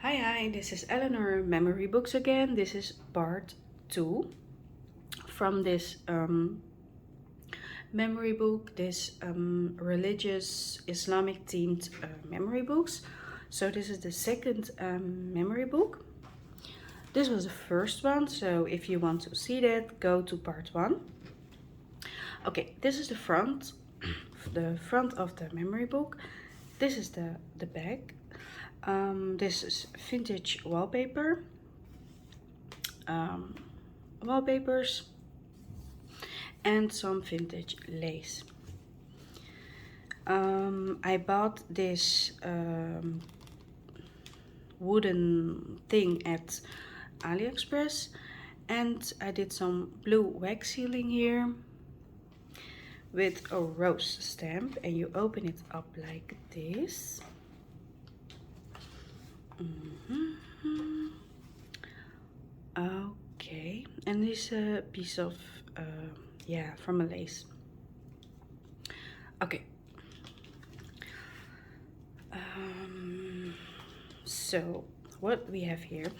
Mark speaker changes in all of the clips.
Speaker 1: Hi, this is Eleanor Memory Books again. This is part 2 from this memory book, this religious Islamic themed memory books. So this is the second memory book. This was the first one, so if you want to see that, go to part 1. Okay, this is the front of the memory book. This is the back. This is vintage wallpapers, and some vintage lace. I bought this wooden thing at AliExpress, and I did some blue wax sealing here with a rose stamp, and you open it up like this. Okay, and this is a piece of from a lace. Okay, so what we have here,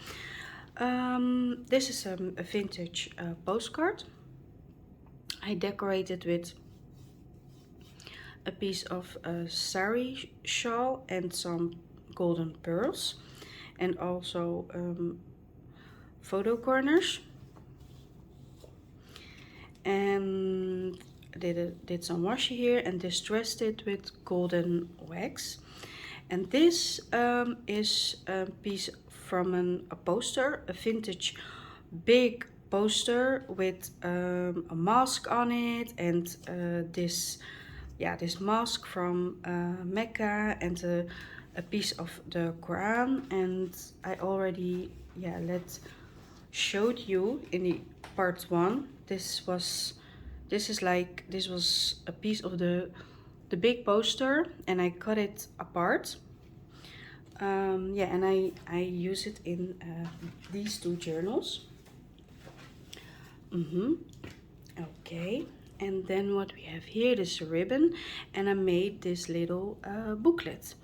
Speaker 1: this is a vintage postcard. I decorated with a piece of a sari shawl and some golden pearls, and also photo corners, and did some washi here and distressed it with golden wax. And this is a piece from a poster, a vintage big poster with a mask on it, and this mask from Mecca, and a piece of the Quran. And I already showed you in the part 1. This was a piece of the big poster, and I cut it apart. And I use it in these 2 journals. Okay, and then what we have here, this ribbon, and I made this little booklet.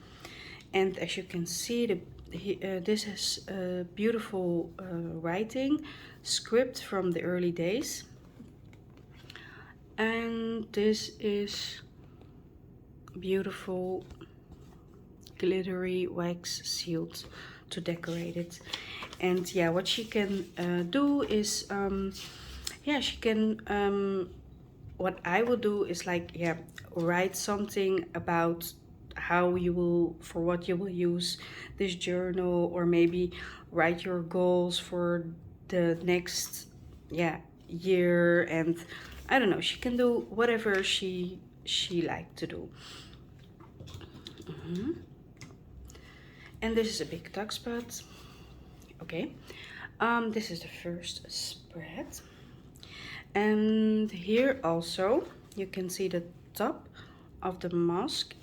Speaker 1: And as you can see, this has beautiful writing, script from the early days. And this is beautiful glittery wax sealed to decorate it. And yeah, what she can do is she can what I will do is write something about what you will use this journal, or maybe write your goals for the next year. And I don't know, she can do whatever she liked to do. And this is a big tuck spot. Okay, this is the first spread, and here also you can see the top of the mask.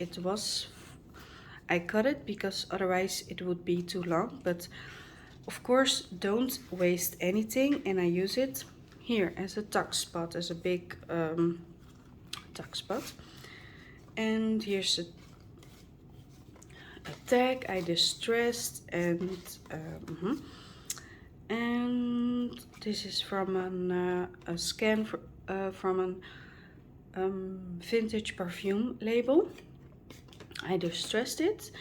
Speaker 1: I cut it because otherwise it would be too long, but of course don't waste anything, and I use it here as a tuck spot, as a big tuck spot. And here's a tag I distressed, and this is from a scan from a vintage perfume label. I distressed it,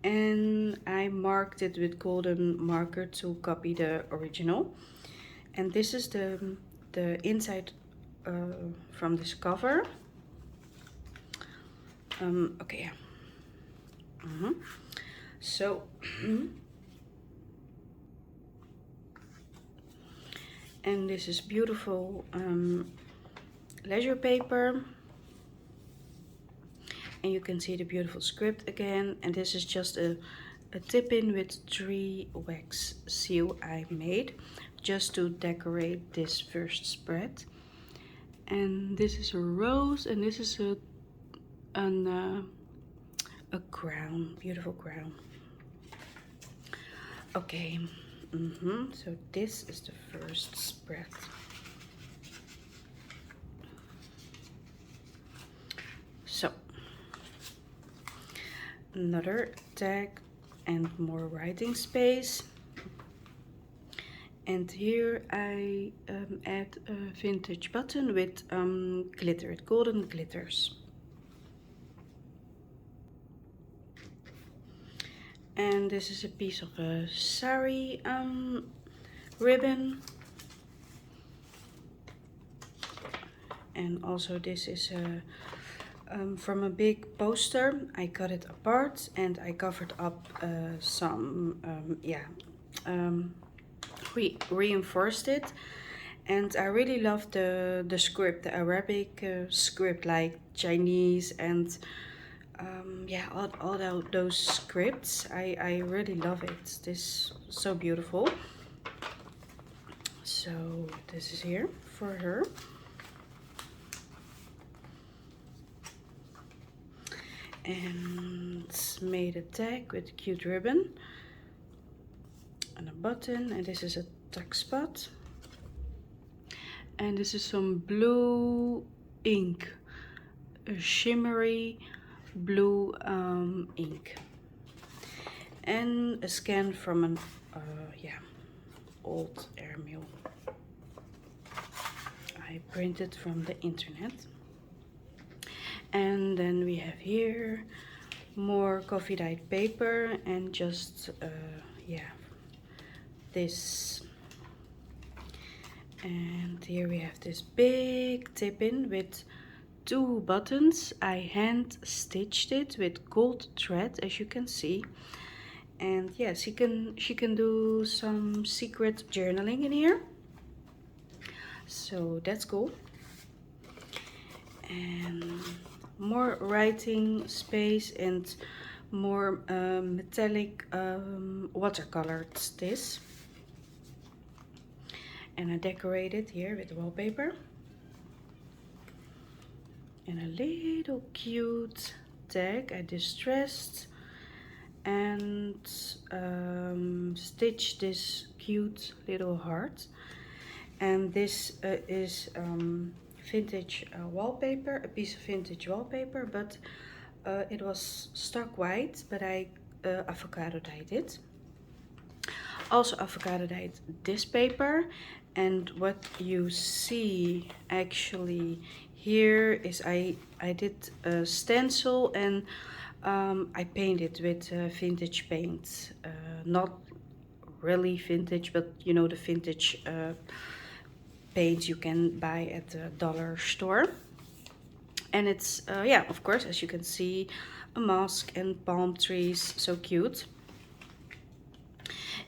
Speaker 1: and I marked it with golden marker to copy the original. And this is the inside from this cover. Okay. So and this is beautiful leisure paper, and you can see the beautiful script again. And this is just a tip-in with 3 wax seal I made just to decorate this first spread. And this is a rose, and this is a crown, beautiful crown. Okay, so this is the first spread. So another tag and more writing space. And here I add a vintage button with glitter, golden glitters. And this is a piece of a sari ribbon. And also this is from a big poster. I cut it apart and I covered up some, reinforced it. And I really love the script, the Arabic script, like Chinese and yeah, all those scripts. I really love it. This is so beautiful. So this is here for her. And made a tag with a cute ribbon and a button, and this is a tuck spot. And this is some blue ink, a shimmery blue ink, and a scan from an old airmail I printed from the internet. And then we have here more coffee dyed paper and just this. And here we have this big tip-in with 2 buttons. I hand stitched it with gold thread, as you can see. And yes, she can do some secret journaling in here, so that's cool. And more writing space and more metallic watercolored this. And I decorated here with wallpaper and a little cute tag I distressed and stitched this cute little heart. And this is vintage wallpaper, a piece of vintage wallpaper, but it was stark white, but I avocado dyed it. Also avocado dyed this paper, and what you see actually here is I did a stencil and I painted with vintage paint, not really vintage, but you know, the vintage paint you can buy at the dollar store. And it's yeah, of course, as you can see, a mask and palm trees, so cute.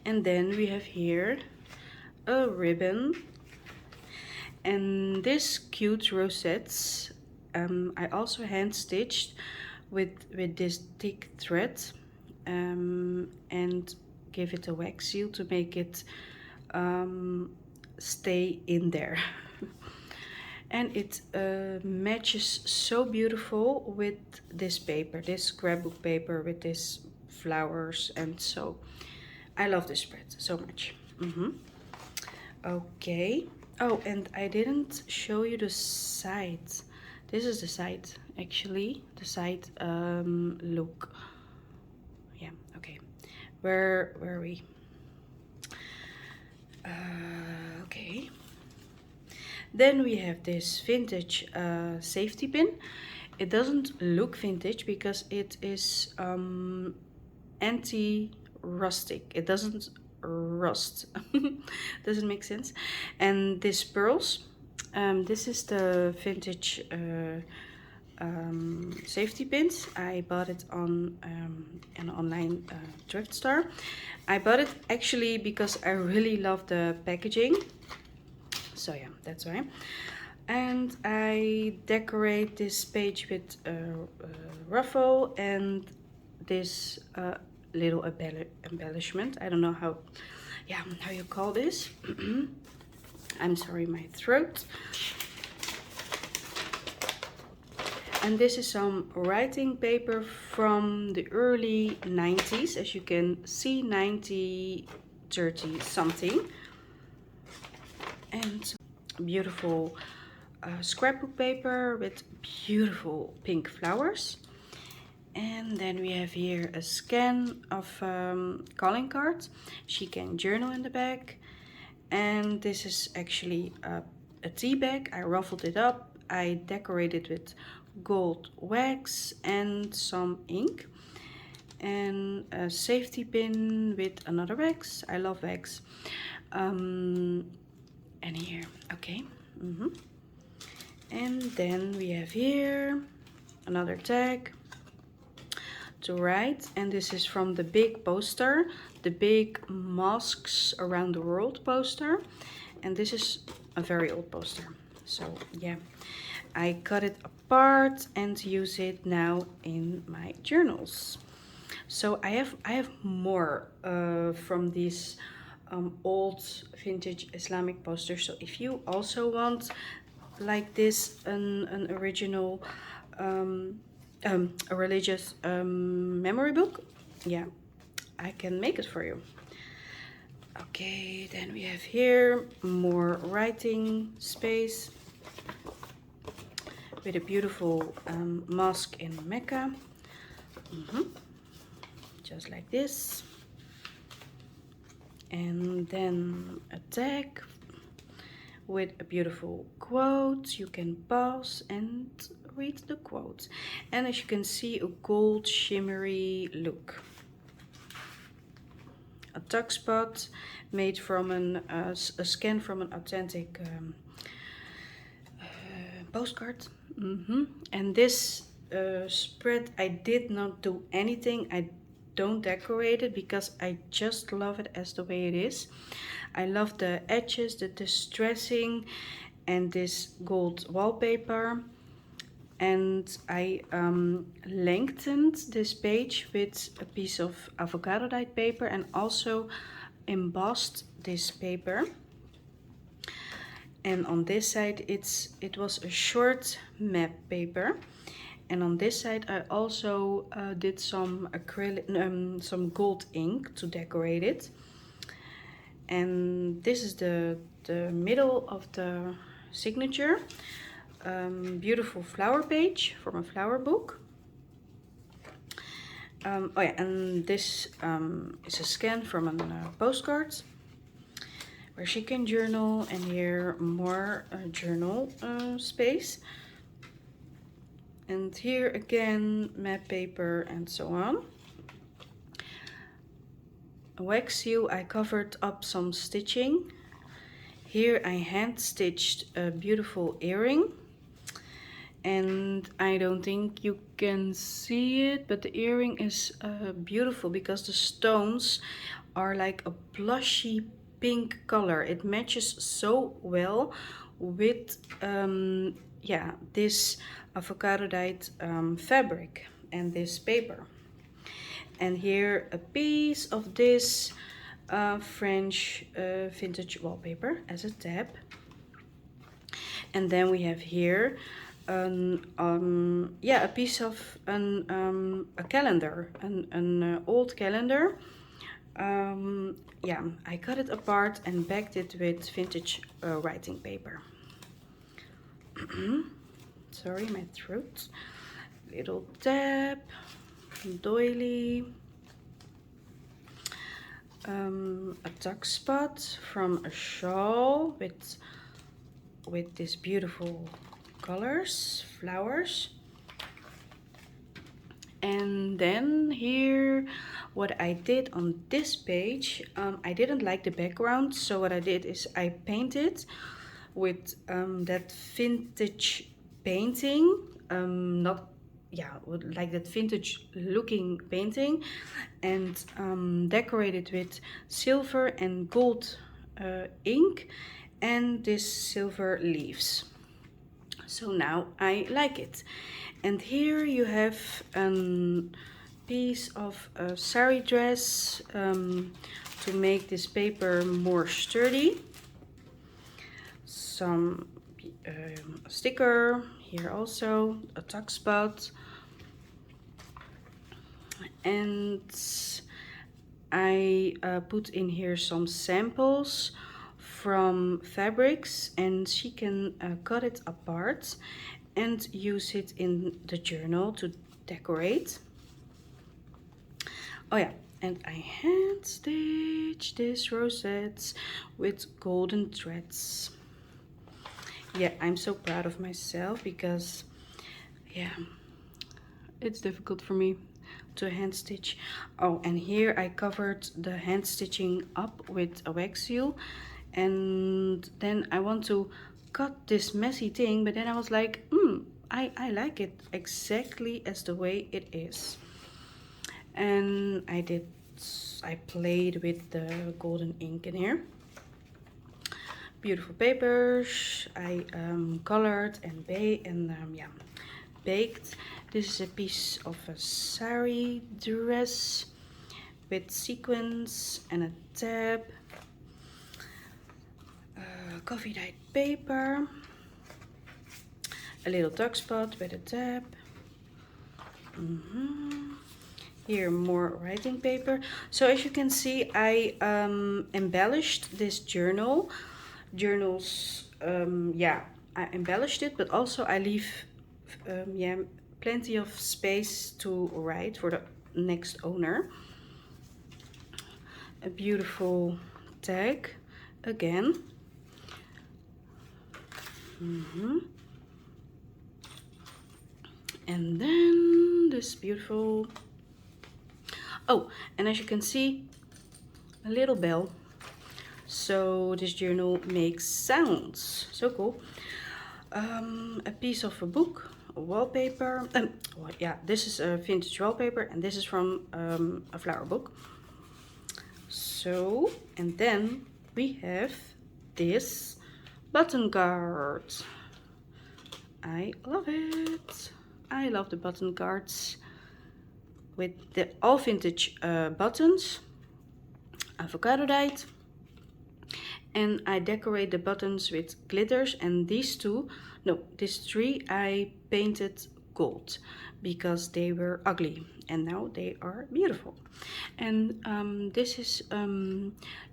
Speaker 1: And then we have here a ribbon and this cute rosettes I also hand stitched with this thick thread and give it a wax seal to make it stay in there. And it matches so beautiful with this paper, this scrapbook paper with this flowers, and so I love this spread so much. Okay. Oh, and I didn't show you the side. This is the side, actually, the side look. Yeah, okay. Where are we? Okay. Then we have this vintage safety pin. It doesn't look vintage because it is anti-rustic. It doesn't rust. Doesn't make sense. And these pearls, this is the vintage safety pins. I bought it on an online thrift store. I bought it actually because I really love the packaging. So yeah, that's why. And I decorate this page with a ruffle and this little embellishment. I don't know how you call this. I'm sorry, my throat. And this is some writing paper from the early 90s, as you can see, 30 something. And beautiful scrapbook paper with beautiful pink flowers. And then we have here a scan of calling cards. She can journal in the back. And this is actually a tea bag. I ruffled it up. I decorated with gold wax and some ink. And a safety pin with another wax. I love wax. And here, okay. And then we have here another tag to write, and this is from the big poster, the big Masks Around the World poster, and this is a very old poster. So yeah, I cut it apart and use it now in my journals. So I have more from these old vintage Islamic posters. So if you also want like this an original a religious memory book, yeah, I can make it for you. Okay, then we have here more writing space with a beautiful mosque in Mecca. Just like this. And then a tag with a beautiful quote. You can pause and read the quote. And as you can see, a gold shimmery look. A tuck spot made from a scan from an authentic postcard. And this spread, I did not do anything. I don't decorate it because I just love it as the way it is. I love the edges, the distressing, and this gold wallpaper. And I lengthened this page with a piece of avocado dyed paper and also embossed this paper. And on this side it was a short map paper. And on this side I also did some acrylic, some gold ink to decorate it. And this is the middle of the signature. Beautiful flower page from a flower book. Oh yeah, and this is a scan from a postcard where she can journal, and here more journal space. And here again map paper and so on. A wax seal, I covered up some stitching. Here I hand stitched a beautiful earring. And I don't think you can see it, but the earring is beautiful because the stones are like a blushy pink color. It matches so well with yeah, this avocado dyed fabric and this paper. And here a piece of this French vintage wallpaper as a tab. And then we have here yeah, a piece of a calendar, an old calendar. Yeah, I cut it apart and backed it with vintage writing paper. Sorry, my throat. Little tab, doily, a tuck spot from a shawl with this beautiful colors, flowers. And then here what I did on this page, I didn't like the background, so what I did is I painted with that vintage painting, not yeah, like that vintage looking painting, and decorated with silver and gold ink and this silver leaves. So now I like it. And here you have a piece of a sari dress to make this paper more sturdy. Some sticker here also, a tuck spot. And I put in here some samples from fabrics, and she can cut it apart and use it in the journal to decorate. Oh yeah, and I hand stitch this rosettes with golden threads. Yeah, I'm so proud of myself because, yeah, it's difficult for me to hand stitch. Oh, and here I covered the hand stitching up with a wax seal, and then I want to cut this messy thing, but then I was like, I like it exactly as the way it is. And I played with the golden ink in here. Beautiful papers. I colored and baked. This is a piece of a sari dress with sequins and a tab. Coffee dyed paper. A little duck spot with a tab. Here more writing paper. So as you can see, I embellished this journals. I embellished it, but also I leave plenty of space to write for the next owner. A beautiful tag again. And then this beautiful, oh, and as you can see, a little bell. So this journal makes sounds. So cool. A piece of a book, a wallpaper. This is a vintage wallpaper, and this is from a flower book. So, and then we have this button card. I love it. I love the button cards with the all vintage buttons, avocado dyed, and I decorate the buttons with glitters, and these three I painted gold because they were ugly and now they are beautiful. And this is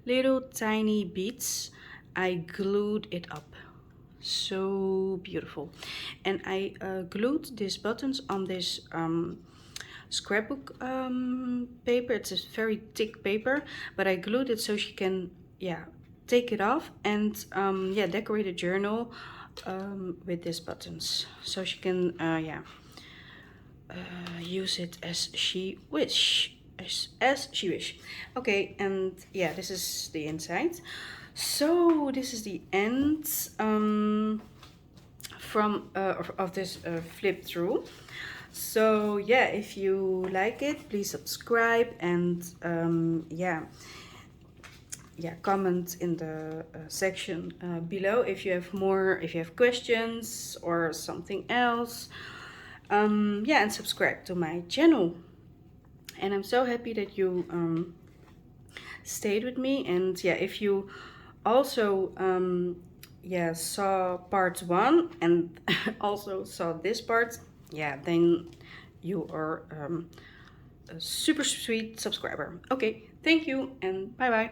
Speaker 1: little tiny beads. I glued it up. So beautiful. And I glued these buttons on this scrapbook paper. It's a very thick paper, but I glued it so she can take it off and decorate a journal with these buttons, so she can use it as she wish. Okay, and yeah, this is the inside. So this is the end of this flip through. So yeah, if you like it, please subscribe and comment in the section below if you have questions or something else. And subscribe to my channel. And I'm so happy that you stayed with me. And yeah, if you also saw part 1 and also saw this part, then you are a super sweet subscriber. Okay, thank you and bye bye.